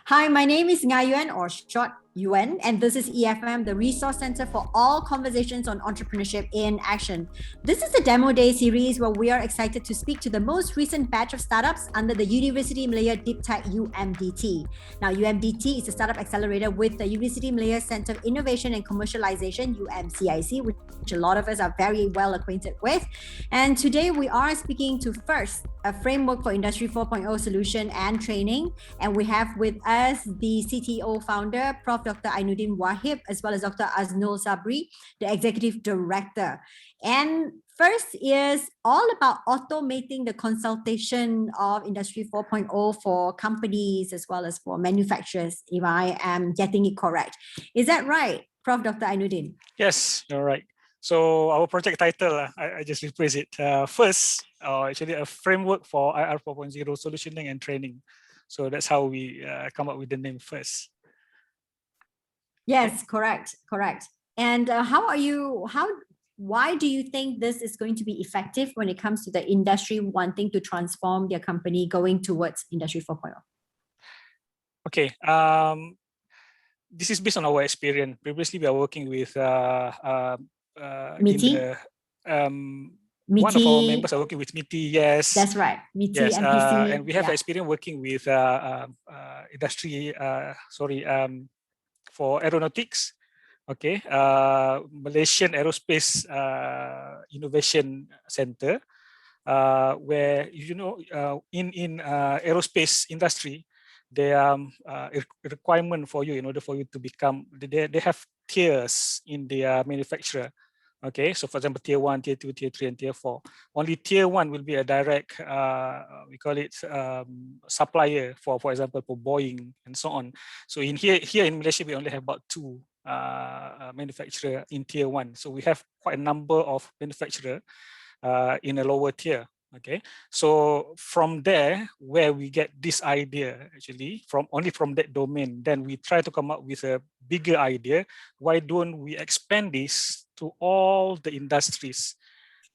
Hi, my name is Nga Yuan, or short Yuan, and this is EFM, the resource center for all conversations on entrepreneurship in action. This is the Demo Day series where we are excited to speak to the most recent batch of startups under the University Malaya Deep Tech UMDT. Now, UMDT is a startup accelerator with the University Malaya Center of Innovation and Commercialization, UMCIC, which a lot of us are very well acquainted with. And today we are speaking to First, a framework for Industry 4.0 solution and training. And we have with us the CTO founder, Prof. Dr. Ainuddin Wahib, as well as Dr. Aznul Sabri, the executive director. And First is all about automating the consultation of Industry 4.0 for companies as well as for manufacturers, if I am getting it correct. Is that right, Prof. Dr. Ainuddin? Yes, you're right. So our project title, I just rephrase it. First, actually a framework for IR4.0 solutioning and training. So that's how we come up with the name First. Yes, correct. And why do you think this is going to be effective when it comes to the industry wanting to transform their company going towards Industry 4.0? Okay, this is based on our experience. Previously, we are working with MITI? one of our members are working with MITI, yes. That's right, MITI, yes, MPC. and we have experience working with industry, for aeronautics, okay, Malaysian Aerospace Innovation Center, where in aerospace industry, there are requirement for you in order for you to become. They have tiers in their manufacturer. Okay, so for example, tier 1, tier 2, tier 3, and tier 4. Only tier 1 will be a direct, we call it supplier for example, for Boeing and so on. So here in Malaysia, we only have about 2 manufacturer in tier 1. So we have quite a number of manufacturer in a lower tier. Okay, so from there, where we get this idea, actually, only from that domain, then we try to come up with a bigger idea. Why don't we expand this to all the industries?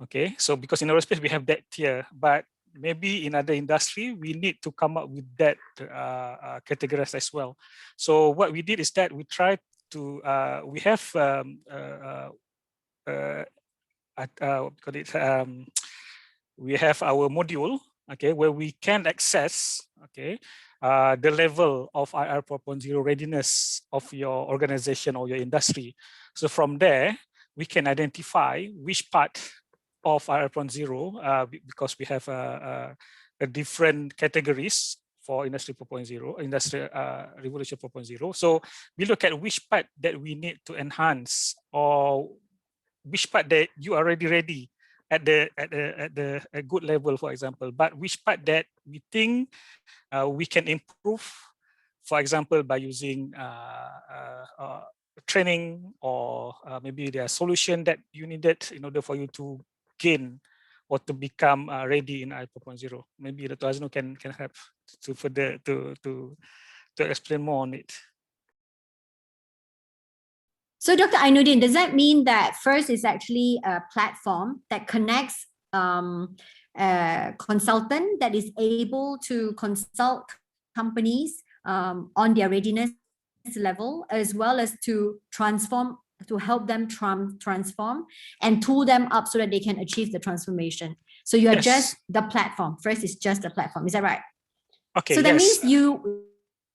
Okay, so because in aerospace, we have that tier, but maybe in other industry, we need to come up with that categories as well. So what we did is that we tried to, we have, we have our module, okay, where we can access, okay, the level of IR4.0 readiness of your organization or your industry. So from there, we can identify which part of IR4.0, because we have a different categories for Industry 4.0, Industry Revolution 4.0. So we look at which part that we need to enhance, or which part that you are already ready at a good level, for example, but which part that we think we can improve, for example, by using training, or maybe there are solution that you needed in order for you to gain or to become ready in IR4.0. Maybe Dr. Aznul can help to further to explain more on it. So Dr. Ainuddin, does that mean that First is actually a platform that connects a consultant that is able to consult companies on their readiness level, as well as to transform, to help them transform and tool them up so that they can achieve the transformation? So you are just the platform. First is just the platform. Is that right? Okay. So that means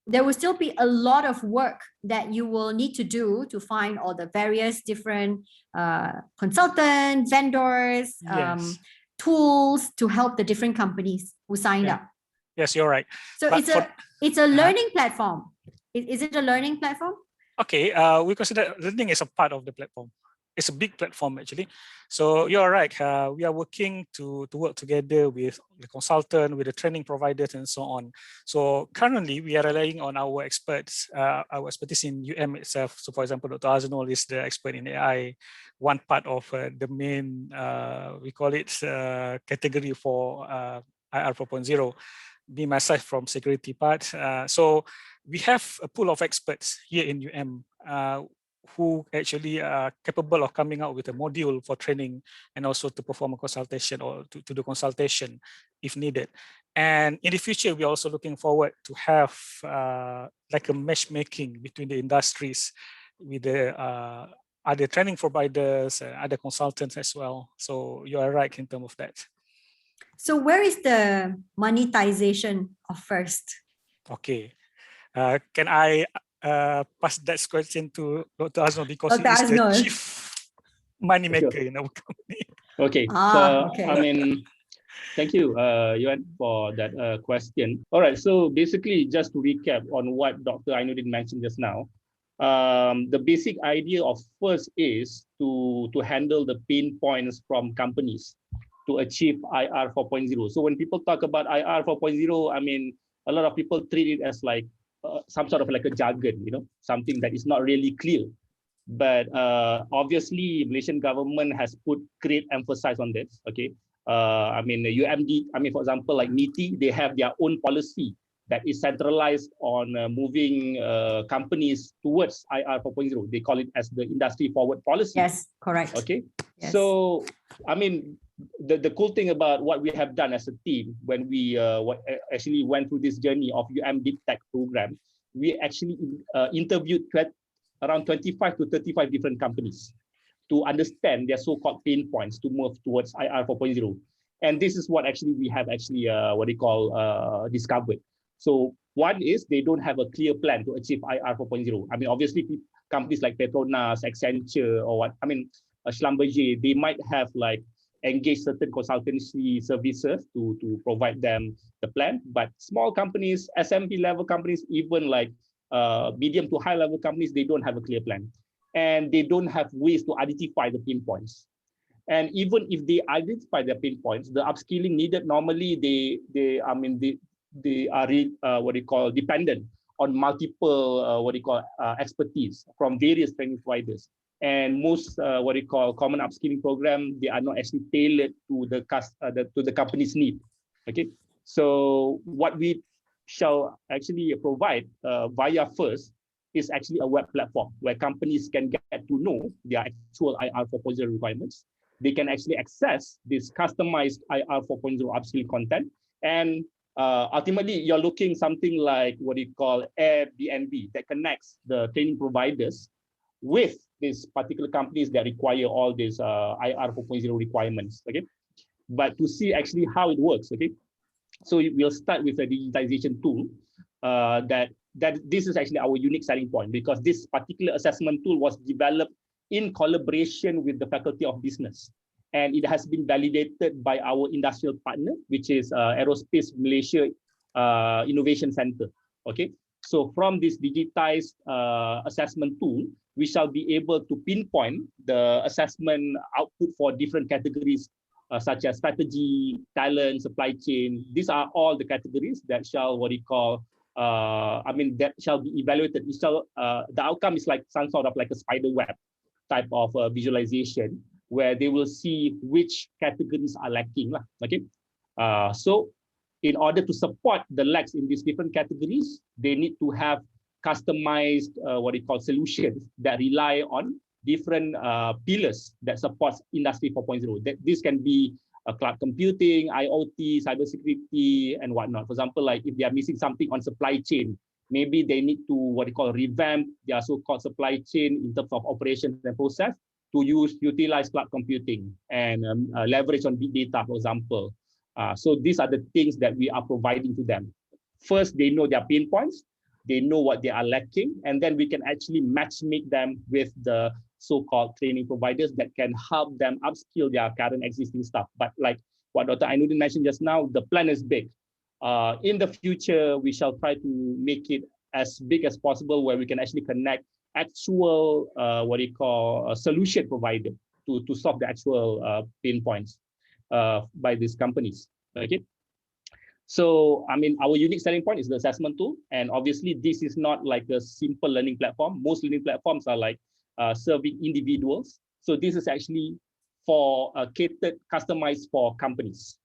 there will still be a lot of work that you will need to do to find all the various different consultants, vendors, tools to help the different companies who signed up. Yes, you're right. So it's a learning platform. Is it a learning platform? Okay, we consider learning as a part of the platform. It's a big platform, actually. So you're right. We are working to work together with the consultant, with the training providers, and so on. So currently, we are relying on our experts, our expertise in UM itself. So for example, Dr. Aznul is the expert in AI, one part of the main, we call it category for IR4.0. Me, myself from security part. So we have a pool of experts here in UM. who actually are capable of coming out with a module for training and also to perform a consultation or to do consultation if needed. And in the future, we're also looking forward to have like a matchmaking between the industries with the other training providers, other consultants as well. So you are right in terms of that. So where is the monetization of First? Okay. Can I pass that question to Dr. Azno because he Dr. is the Azno. chief money maker in our company. Okay. Okay. I mean, thank you, Yuan, for that question. All right. So basically, just to recap on what Dr. Ainuddin mentioned just now, the basic idea of First is to handle the pain points from companies to achieve IR 4.0. So when people talk about IR 4.0, I mean, a lot of people treat it as like some sort of like a jargon, something that is not really clear. But obviously, Malaysian government has put great emphasis on this. Okay, I mean, the UMD, I mean, for example, like MITI, they have their own policy that is centralized on moving companies towards IR 4.0. They call it as the industry forward policy. Yes, correct. Okay, yes. So I mean, the cool thing about what we have done as a team when we actually went through this journey of Deep Tech program, we actually interviewed around 25 to 35 different companies to understand their so-called pain points to move towards IR 4.0. And this is what actually we have actually discovered. So one is they don't have a clear plan to achieve IR 4.0. I mean, obviously companies like Petronas, Accenture, or what, I mean, Schlumberger, they might have like engaged certain consultancy services to provide them the plan. But small companies, SMB level companies, even like medium to high level companies, they don't have a clear plan. And they don't have ways to identify the pain points. And even if they identify the pain points, the upskilling needed, normally they are dependent on multiple expertise from various training providers. And most common upskilling program, they are not actually tailored to the company's need. Okay, so what we shall actually provide via First is actually a web platform where companies can get to know their actual IR 4.0 requirements. They can actually access this customized IR 4.0 upskill content. And ultimately, you're looking something like Airbnb that connects the training providers with these particular companies that require all these IR 4.0 requirements. Okay, but to see actually how it works. Okay, so we'll start with a digitization tool that this is actually our unique selling point, because this particular assessment tool was developed in collaboration with the Faculty of Business. And it has been validated by our industrial partner, which is Aerospace Malaysia Innovation Center. Okay, so from this digitized assessment tool, we shall be able to pinpoint the assessment output for different categories, such as strategy, talent, supply chain. These are all the categories that shall that shall be evaluated. The outcome is like some sort of like a spider web type of visualization, where they will see which categories are lacking. Okay, so in order to support the lacks in these different categories, they need to have customized solutions that rely on different pillars that supports Industry 4.0. This can be cloud computing, IoT, cybersecurity, and whatnot. For example, like if they are missing something on supply chain, maybe they need to revamp their so-called supply chain in terms of operations and process to utilize cloud computing and leverage on big data, for example. So these are the things that we are providing to them. First, they know their pain points, they know what they are lacking, and then we can actually match-make them with the so-called training providers that can help them upskill their current existing stuff. But like what Dr. Ainuddin mentioned just now, the plan is big. In the future, we shall try to make it as big as possible, where we can actually connect actual solution provider to solve the actual pain points by these companies. Okay. So, I mean, our unique selling point is the assessment tool. And obviously, this is not like a simple learning platform. Most learning platforms are like serving individuals. So this is actually for catered, customized for companies.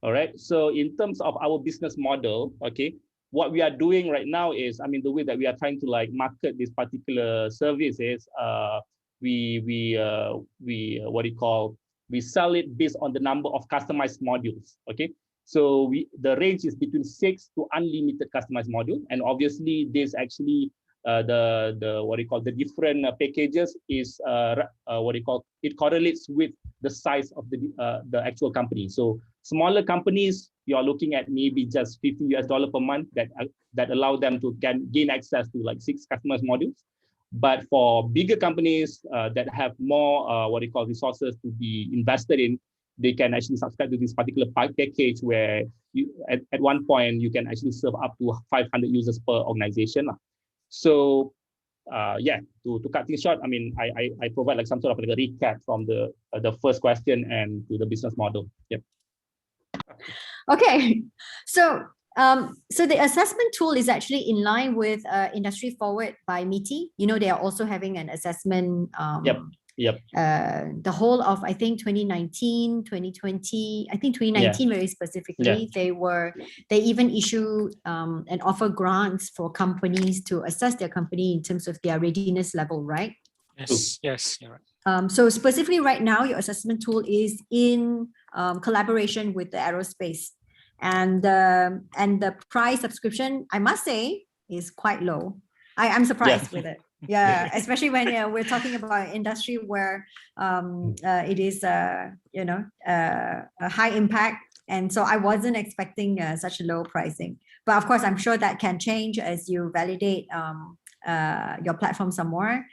All right. So in terms of our business model, okay, what we are doing right now is, I mean, the way that we are trying to like market this particular service is we sell it based on the number of customized modules. Okay, so the range is between 6 to unlimited customized module, and obviously this actually the different packages is it correlates with the size of the actual company. So smaller companies, you're looking at maybe just $50 per month that allow them to gain access to like 6 customized modules. But for bigger companies that have more resources to be invested in, they can actually subscribe to this particular package where you, at one point you can actually serve up to 500 users per organization. So yeah, to cut things short, I mean, I provide like some sort of like a recap from the first question and to the business model. Yep. Okay, so so the assessment tool is actually in line with Industry Forward by MITI. You know, they are also having an assessment. Yep. The whole of, I think, 2019, 2020, I think 2019 very specifically, they even issue and offer grants for companies to assess their company in terms of their readiness level, right? Yes, you're right. So specifically right now, your assessment tool is in collaboration with the aerospace, and the price subscription, I must say, is quite low. I'm surprised with it. Yeah, especially when we're talking about industry where it is a high impact, and so I wasn't expecting such low pricing. But of course, I'm sure that can change as you validate your platform some more.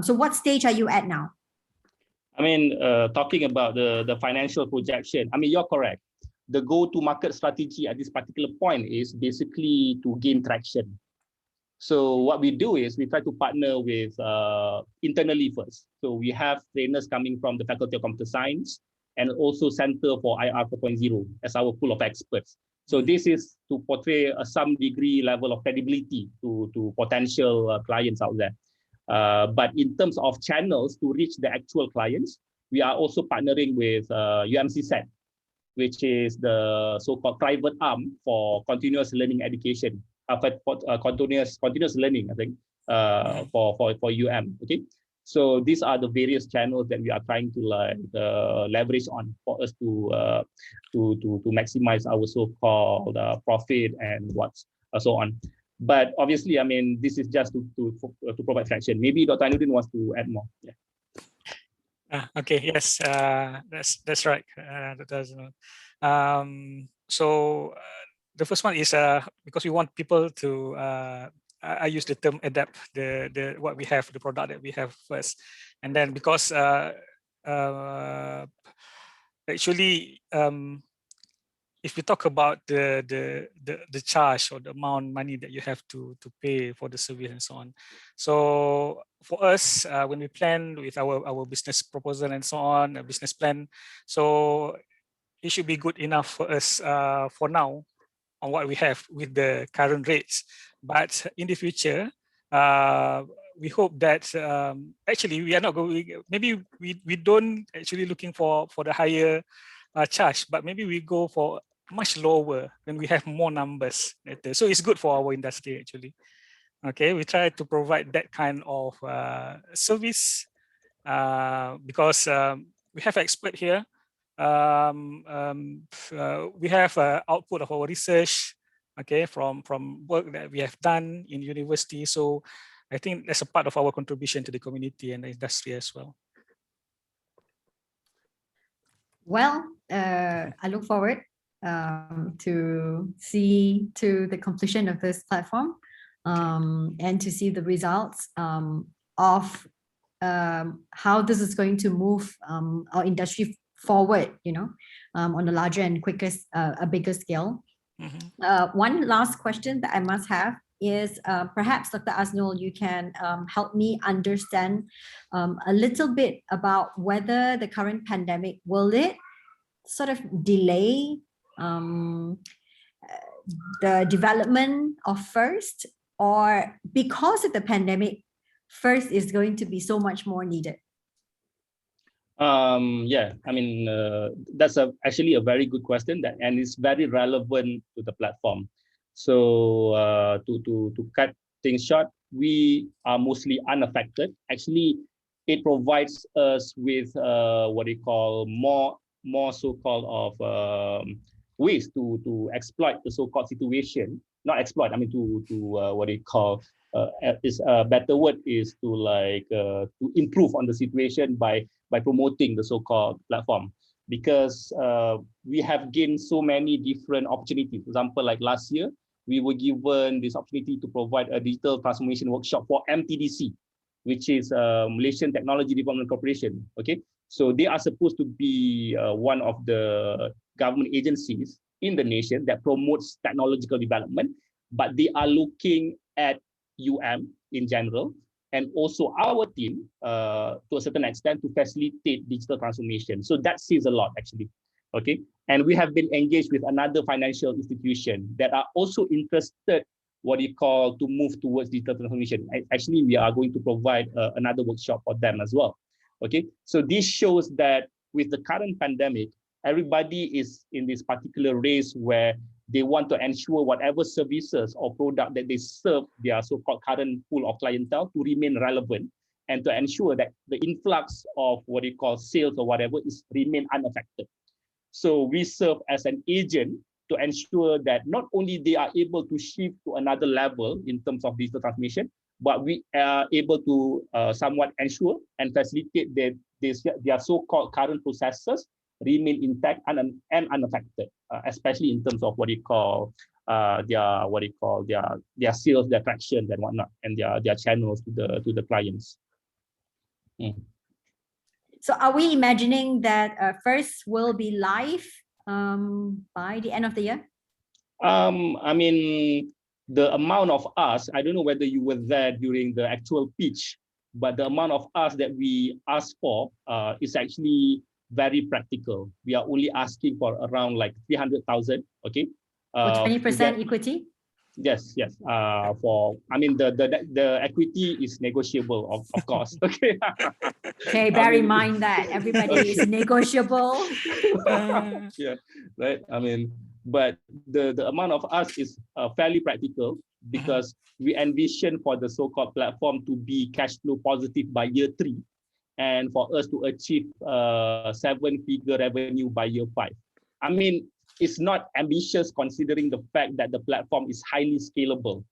So what stage are you at now? I mean, talking about the financial projection, I mean, you're correct. The go-to-market strategy at this particular point is basically to gain traction. So what we do is we try to partner with internally first. So we have trainers coming from the Faculty of Computer Science and also Center for IR4.0 as our pool of experts. So this is to portray some degree level of credibility to potential clients out there. But in terms of channels to reach the actual clients, we are also partnering with UMCSET, which is the so-called private arm for continuous learning education, continuous learning, I think, for UM. Okay, so these are the various channels that we are trying to leverage on for us to maximize our so-called profit and what's so on. But obviously, I mean, this is just to provide traction. Maybe Dr. Ainuddin wants to add more. Yeah. Okay. Yes, that's right. So the first one is because we want people to. I use the term adapt the what we have, the product that we have first, and then because actually if you talk about the charge or the amount of money that you have to pay for the service and so on. So for us, when we plan with our business proposal and so on, a business plan, so it should be good enough for us for now on what we have with the current rates. But in the future, we hope that actually we are not going. Maybe we don't actually looking for the higher charge, but maybe we go for much lower when we have more numbers later. So it's good for our industry actually. Okay, we try to provide that kind of service because we have expert here. We have output of our research, okay, from work that we have done in university. So I think that's a part of our contribution to the community and the industry as well. Well, I look forward to see to the completion of this platform and to see the results of how this is going to move our industry forward, on a larger and a bigger scale. One last question that I must have is perhaps Dr. Aznul, you can help me understand a little bit about whether the current pandemic, will it sort of delay the development of First, or because of the pandemic, First is going to be so much more needed? Yeah, I mean, that's actually a very good question and it's very relevant to the platform. So to cut things short, we are mostly unaffected. Actually, it provides us with what they call more so-called of ways to exploit the so-called situation. Not exploit. I mean to what they call is a better word is to to improve on the situation by promoting the so-called platform, because we have gained so many different opportunities. For example, like last year, we were given this opportunity to provide a digital transformation workshop for MTDC, which is Malaysian Technology Development Corporation. Okay, so they are supposed to be one of the government agencies in the nation that promotes technological development, but they are looking at in general, and also our team to a certain extent to facilitate digital transformation. So that says a lot actually. Okay, and we have been engaged with another financial institution that are also interested to move towards digital transformation. Actually, we are going to provide another workshop for them as well. Okay, so this shows that with the current pandemic, everybody is in this particular race where they want to ensure whatever services or product that they serve their so-called current pool of clientele to remain relevant, and to ensure that the influx of sales or whatever is remain unaffected. So we serve as an agent to ensure that not only they are able to shift to another level in terms of digital transformation, but we are able to somewhat ensure and facilitate that their so-called current processes remain intact and unaffected, especially in terms of their sales, their traction and whatnot, and their channels to the clients. So are we imagining that First will be live by the end of the year? I mean, the amount of us, I don't know whether you were there during the actual pitch, but the amount of us that we asked for is actually very practical. We are only asking for around like 300,000. Okay. For 20% equity? Yes. The equity is negotiable, of course. Okay. Okay, bear in mind that everybody is negotiable. Yeah, right. I mean, but the amount of us is fairly practical, because we envision for the so-called platform to be cash flow positive by year 3, and for us to achieve 7-figure revenue by year 5. I mean, it's not ambitious considering the fact that the platform is highly scalable.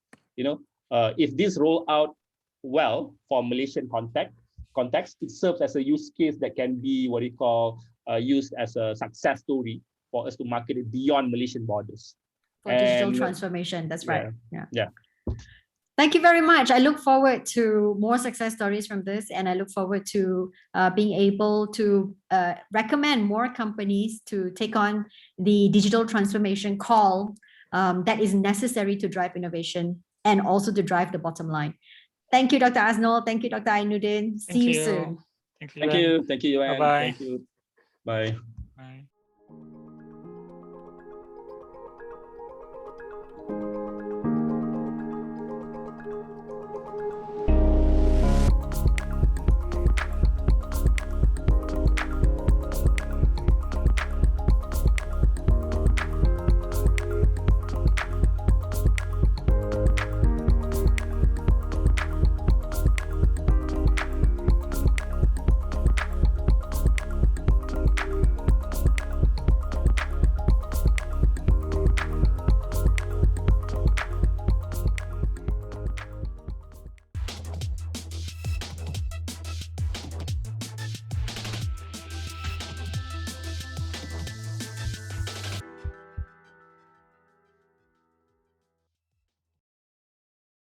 If this roll out well for Malaysian context, it serves as a use case that can be used as a success story for us to market it beyond Malaysian borders. For digital transformation, that's right. Yeah. Thank you very much. I look forward to more success stories from this, and I look forward to being able to recommend more companies to take on the digital transformation call that is necessary to drive innovation and also to drive the bottom line. Thank you, Dr. Aznol. Thank you, Dr. Ainuddin. See you soon. Thank you. Thank you. Thank you, Yuan. Bye-bye. Thank you. Bye. Bye.